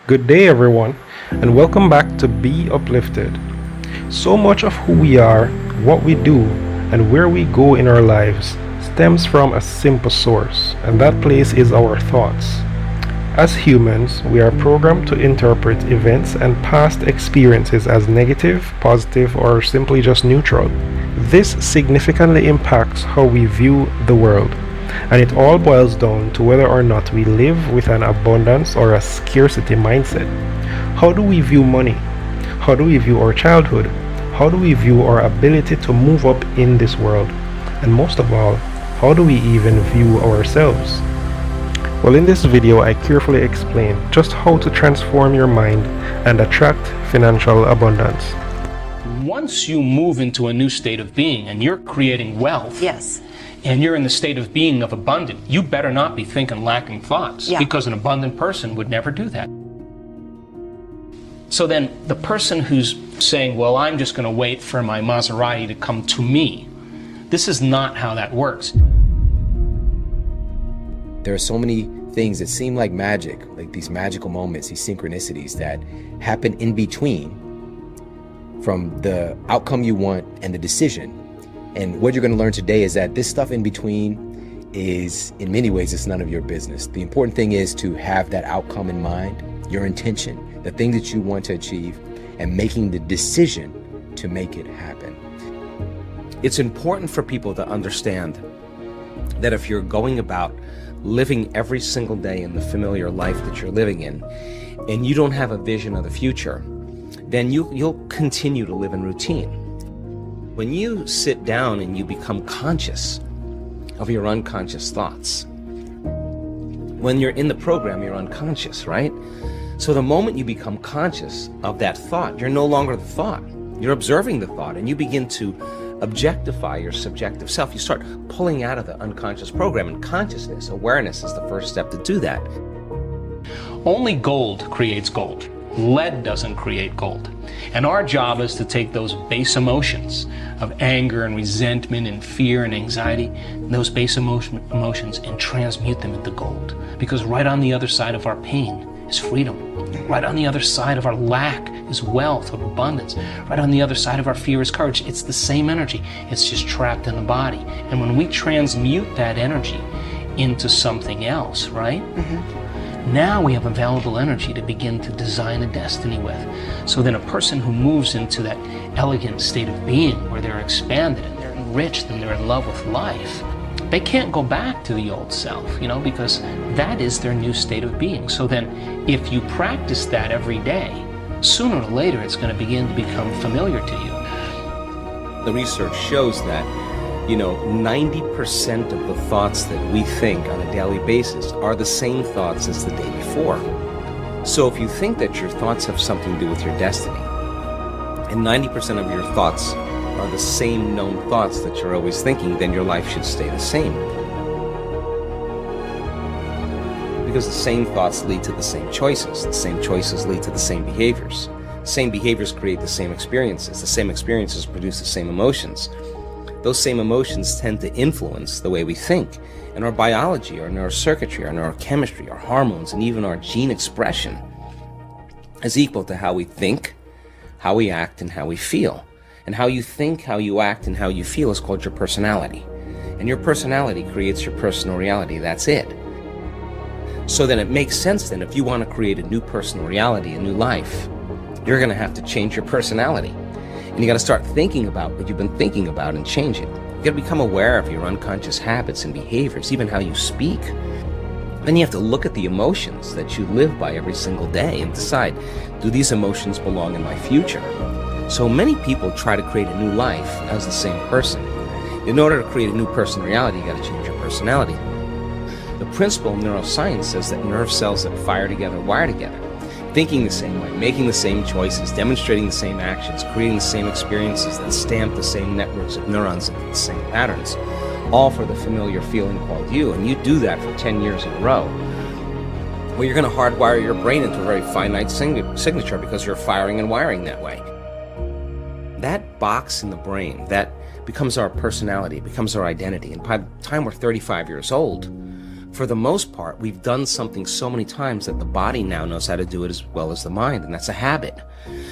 Good day, everyone, and welcome back to Be Uplifted. So much of who we are, what we do, and where we go in our lives stems from a simple source, and that place is our thoughts. As humans, we are programmed to interpret events and past experiences as negative, positive, or simply just neutral. This significantly impacts how we view the world, and it all boils down to whether or not we live with an abundance or a scarcity mindset. How do we view money? How do we view our childhood? How do we view our ability to move up in this world? And most of all, how do we even view ourselves? Well, in this video, I carefully explain just how to transform your mind and attract financial abundance. Once you move into a new state of being and you're creating wealth, Yes. and you're in the state of being of abundant, you better not be thinking lacking thoughts, Yeah. because an abundant person would never do that. So then the person who's saying, well, I'm just going to wait for my Maserati to come to me, this is not how that works. There are so many things that seem like magic, like these magical moments, these synchronicities that happen in between from the outcome you want and the decision. And what you're going to learn today is that this stuff in between is, in many ways, it's none of your business. The important thing is to have that outcome in mind, your intention, the thing that you want to achieve, and making the decision to make it happen. It's important for people to understand that if you're going about living every single day in the familiar life that you're living in, and you don't have a vision of the future, then you'll continue to live in routine. When you sit down and you become conscious of your unconscious thoughts, when you're in the program, you're unconscious, right? So the moment you become conscious of that thought, you're no longer the thought. You're observing the thought, and you begin to objectify your subjective self. You start pulling out of the unconscious program, and consciousness, awareness is the first step to do that. Only gold creates gold. Lead doesn't create gold. And our job is to take those base emotions of anger and resentment and fear and anxiety, those base emotions, and transmute them into gold. Because right on the other side of our pain is freedom. Right on the other side of our lack is wealth, of abundance. Right on the other side of our fear is courage. It's the same energy. It's just trapped in the body. And when we transmute that energy into something else, right? Now we have available energy to begin to design a destiny with. So then a person who moves into that elegant state of being where they're expanded and they're enriched and they're in love with life, they can't go back to the old self, because that is their new state of being. So then if you practice that every day, sooner or later it's going to begin to become familiar to you. The research shows that 90% of the thoughts that we think on a daily basis are the same thoughts as the day before. So if you think that your thoughts have something to do with your destiny, and 90% of your thoughts are the same known thoughts that you're always thinking, then your life should stay the same. Because the same thoughts lead to the same choices. The same choices lead to the same behaviors. The same behaviors create the same experiences. The same experiences produce the same emotions. Those same emotions tend to influence the way we think, and our biology, our neurocircuitry, our neurochemistry, our hormones, and even our gene expression is equal to how we think, how we act, and how we feel. And how you think, how you act, and how you feel is called your personality. And your personality creates your personal reality. That's it. So then it makes sense then, if you want to create a new personal reality, a new life, you're going to have to change your personality. And you got to start thinking about what you've been thinking about and change it. You got to become aware of your unconscious habits and behaviors, even how you speak. Then you have to look at the emotions that you live by every single day and decide, do these emotions belong in my future? So many people try to create a new life as the same person. In order to create a new personal reality, you got to change your personality. The principle of neuroscience says that nerve cells that fire together wire together. Thinking the same way, making the same choices, demonstrating the same actions, creating the same experiences that stamp the same networks of neurons into the same patterns, all for the familiar feeling called you. And you do that for 10 years in a row. Well, you're going to hardwire your brain into a very finite signature because you're firing and wiring that way. That box in the brain, that becomes our personality, becomes our identity. And by the time we're 35 years old, For the most part, we've done something so many times that the body now knows how to do it as well as the mind, and that's a habit.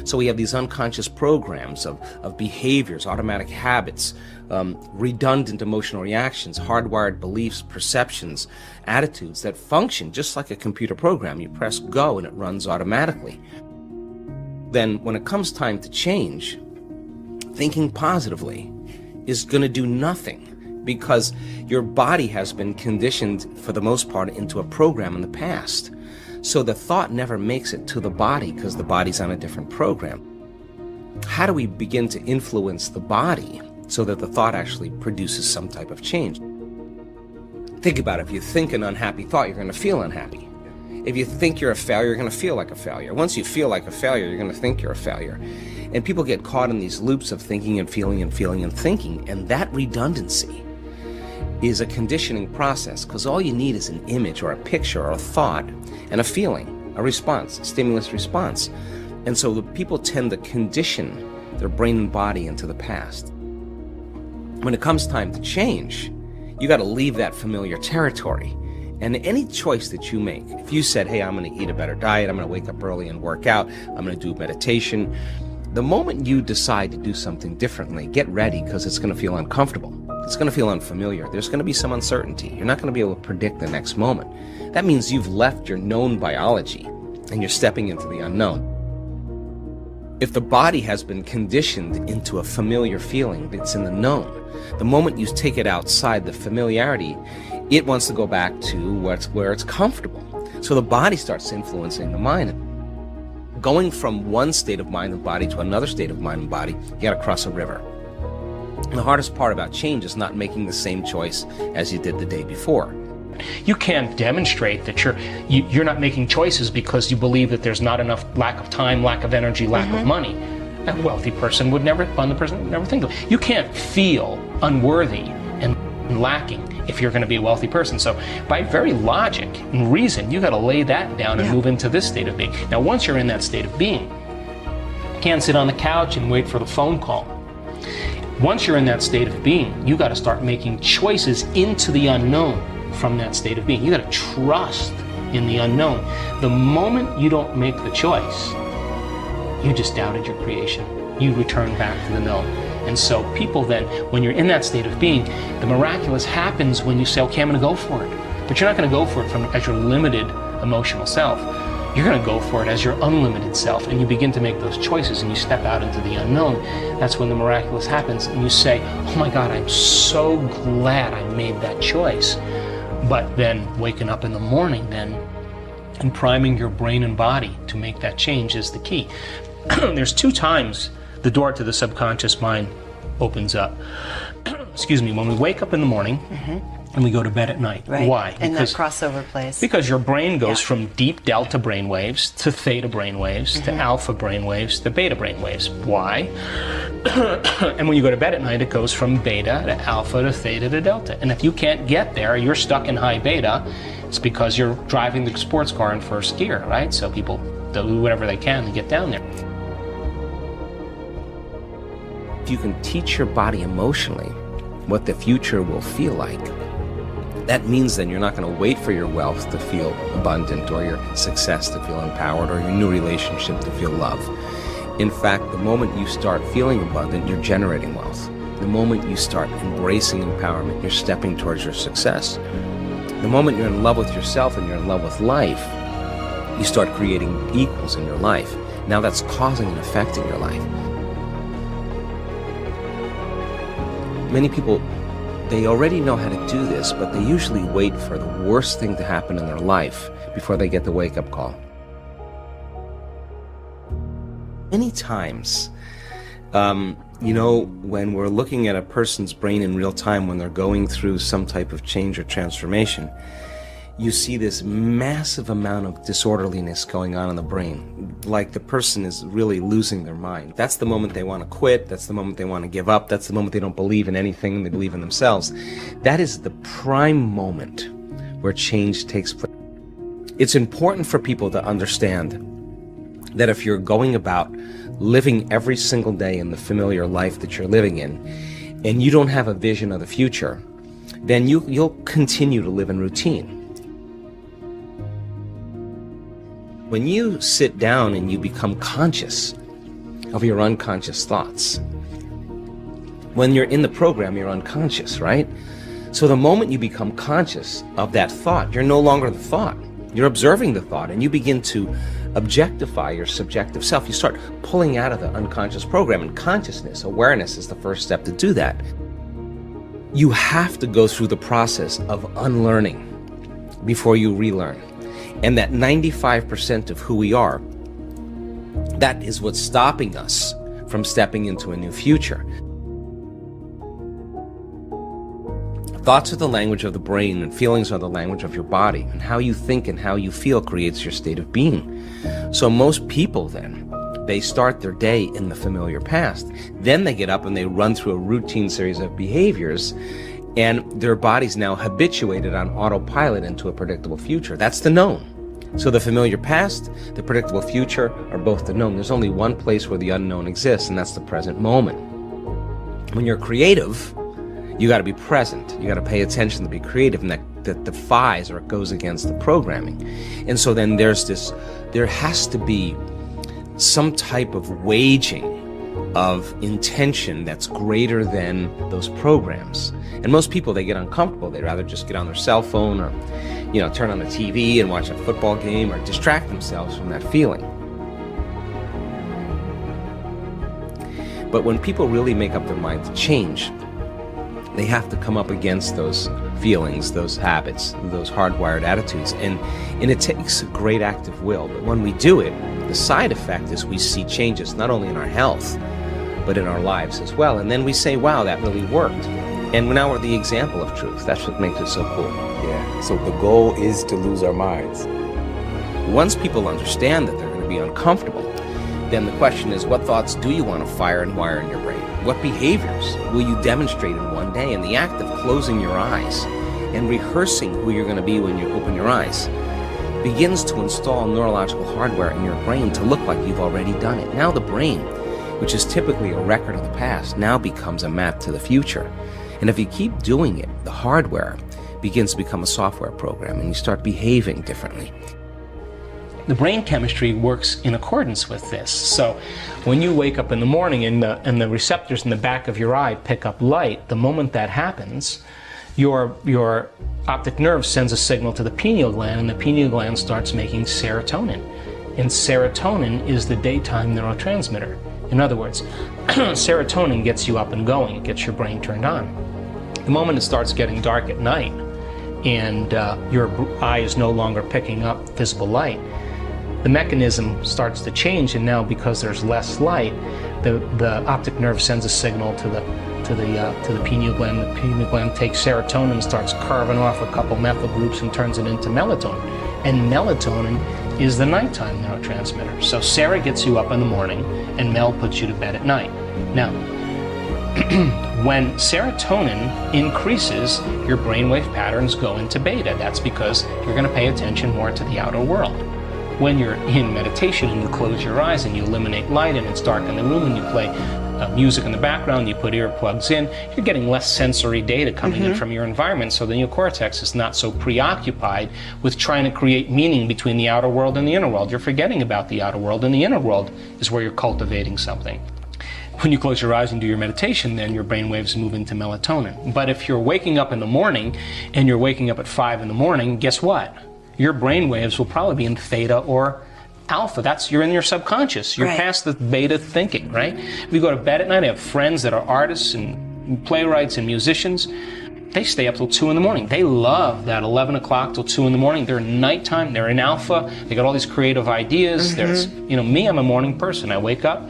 So we have these unconscious programs of behaviors, automatic habits, redundant emotional reactions, hardwired beliefs, perceptions, attitudes that function just like a computer program. You press go and it runs automatically. Then when it comes time to change, thinking positively is going to do nothing, because your body has been conditioned for the most part into a program in the past. So the thought never makes it to the body because the body's on a different program. How do we begin to influence the body so that the thought actually produces some type of change? Think about it. If you think an unhappy thought, you're going to feel unhappy. If you think you're a failure, you're going to feel like a failure. Once you feel like a failure, you're going to think you're a failure. And people get caught in these loops of thinking and feeling and feeling and thinking, and that redundancy is a conditioning process, because all you need is an image or a picture or a thought and a feeling, a response, a stimulus response. And so the people tend to condition their brain and body into the past. When it comes time to change, you got to leave that familiar territory. And any choice that you make, if you said, hey, I'm going to eat a better diet, I'm going to wake up early and work out, I'm going to do meditation, the moment you decide to do something differently, get ready, because it's going to feel uncomfortable. It's going to feel unfamiliar. There's going to be some uncertainty. You're not going to be able to predict the next moment. That means you've left your known biology and you're stepping into the unknown. If the body has been conditioned into a familiar feeling that's in the known, the moment you take it outside the familiarity, it wants to go back to where it's comfortable. So the body starts influencing the mind. Going from one state of mind and body to another state of mind and body, you got to cross a river. And the hardest part about change is not making the same choice as you did the day before. You can't demonstrate that you're not making choices because you believe that there's not enough, lack of time, lack of energy, lack of money. A wealthy person would never, think of it. You can't feel unworthy and lacking if you're going to be a wealthy person. So by very logic and reason, you got to lay that down and move into this state of being. Now, once you're in that state of being, you can't sit on the couch and wait for the phone call. Once you're in that state of being, you got to start making choices into the unknown from that state of being. You got to trust in the unknown. The moment you don't make the choice, you just doubted your creation. You return back to the known. And so people then, when you're in that state of being, the miraculous happens when you say, okay, I'm going to go for it. But you're not going to go for it as your limited emotional self. You're going to go for it as your unlimited self, and you begin to make those choices and you step out into the unknown. That's when the miraculous happens, and you say, oh my God, I'm so glad I made that choice. But then waking up in the morning then and priming your brain and body to make that change is the key. There's 2 times the door to the subconscious mind opens up. Excuse me, when we wake up in the morning, and we go to bed at night. Right. Why? In that crossover place. Because your brain goes from deep delta brainwaves to theta brainwaves to alpha brainwaves to beta brainwaves. Why? And when you go to bed at night, it goes from beta to alpha to theta to delta. And if you can't get there, you're stuck in high beta. It's because you're driving the sports car in first gear, right? So people do whatever they can to get down there. If you can teach your body emotionally what the future will feel like, that means then you're not going to wait for your wealth to feel abundant, or your success to feel empowered, or your new relationship to feel love. In fact, the moment you start feeling abundant, you're generating wealth. The moment you start embracing empowerment, you're stepping towards your success. The moment you're in love with yourself and you're in love with life, you start creating equals in your life. Now that's causing an effect in your life. Many people, they already know how to do this, but they usually wait for the worst thing to happen in their life before they get the wake-up call. Many times, when we're looking at a person's brain in real time when they're going through some type of change or transformation, you see this massive amount of disorderliness going on in the brain, like the person is really losing their mind. That's the moment they want to quit. That's the moment they want to give up. That's the moment they don't believe in anything. They believe in themselves. That is the prime moment where change takes place. It's important for people to understand that if you're going about living every single day in the familiar life that you're living in, and you don't have a vision of the future, then you'll continue to live in routine. When you sit down and you become conscious of your unconscious thoughts, when you're in the program, you're unconscious, right? So the moment you become conscious of that thought, you're no longer the thought. You're observing the thought, and you begin to objectify your subjective self. You start pulling out of the unconscious program, and consciousness, awareness is the first step to do that. You have to go through the process of unlearning before you relearn. And that 95% of who we are, that is what's stopping us from stepping into a new future. Thoughts are the language of the brain, and feelings are the language of your body. And how you think and how you feel creates your state of being. So most people then, they start their day in the familiar past. Then they get up and they run through a routine series of behaviors, and their body's now habituated on autopilot into a predictable future. That's the known. So the familiar past, the predictable future are both the known. There's only one place where the unknown exists, and that's the present moment. When you're creative, you got to be present. You got to pay attention to be creative, and that defies or goes against the programming. And so then there has to be some type of waging of intention that's greater than those programs. And most people, they get uncomfortable. They'd rather just get on their cell phone or, turn on the TV and watch a football game or distract themselves from that feeling. But when people really make up their mind to change, they have to come up against those feelings, those habits, those hardwired attitudes. And it takes a great active will. But when we do it, the side effect is we see changes not only in our health, but in our lives as well. And then we say, wow, that really worked. And now we're the example of truth. That's what makes it so cool. Yeah, so the goal is to lose our minds. Once people understand that they're going to be uncomfortable, then the question is, what thoughts do you want to fire and wire in your brain? What behaviors will you demonstrate in one day? And the act of closing your eyes and rehearsing who you're going to be when you open your eyes begins to install neurological hardware in your brain to look like you've already done it. Now the brain, which is typically a record of the past, now becomes a map to the future. And if you keep doing it, the hardware begins to become a software program, and you start behaving differently. The brain chemistry works in accordance with this. So when you wake up in the morning and the receptors in the back of your eye pick up light, the moment that happens, your optic nerve sends a signal to the pineal gland, and the pineal gland starts making serotonin. And serotonin is the daytime neurotransmitter. In other words, serotonin gets you up and going. It gets your brain turned on. The moment it starts getting dark at night and your eye is no longer picking up visible light, the mechanism starts to change, and now because there's less light, the optic nerve sends a signal to the pineal gland. The pineal gland takes serotonin and starts carving off a couple methyl groups and turns it into melatonin. And melatonin is the nighttime neurotransmitter. So Sarah gets you up in the morning, and Mel puts you to bed at night. Now, when serotonin increases, your brainwave patterns go into beta. That's because you're going to pay attention more to the outer world. When you're in meditation and you close your eyes and you eliminate light and it's dark in the room and you play music in the background, you put earplugs in, you're getting less sensory data coming in from your environment, so the neocortex is not so preoccupied with trying to create meaning between the outer world and the inner world. You're forgetting about the outer world, and the inner world is where you're cultivating something. When you close your eyes and do your meditation, then your brain waves move into melatonin. But if you're waking up in the morning and you're waking up at 5 in the morning, guess what? Your brain waves will probably be in theta or alpha. You're in your subconscious. You're past the beta thinking, right? If you go to bed at night, I have friends that are artists and playwrights and musicians. They stay up till 2 in the morning. They love that 11 o'clock till 2 in the morning. They're nighttime, they're in alpha, they got all these creative ideas. There's, me, I'm a morning person. I wake up,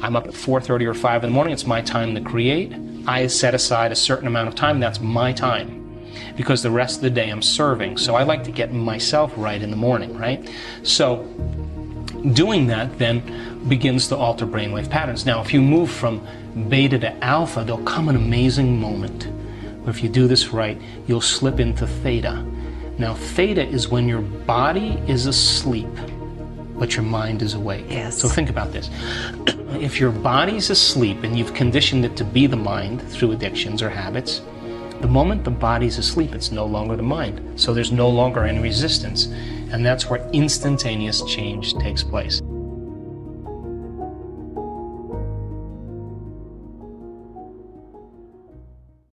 I'm up at 4:30 or 5 in the morning. It's my time to create. I set aside a certain amount of time. That's my time, because the rest of the day I'm serving. So I like to get myself right in the morning, right? So doing that then begins to alter brainwave patterns. Now, if you move from beta to alpha, there'll come an amazing moment. But if you do this right, you'll slip into theta. Now, theta is when your body is asleep, but your mind is awake. Yes. So think about this. If your body's asleep and you've conditioned it to be the mind through addictions or habits, the moment the body's asleep, it's no longer the mind. So there's no longer any resistance. And that's where instantaneous change takes place.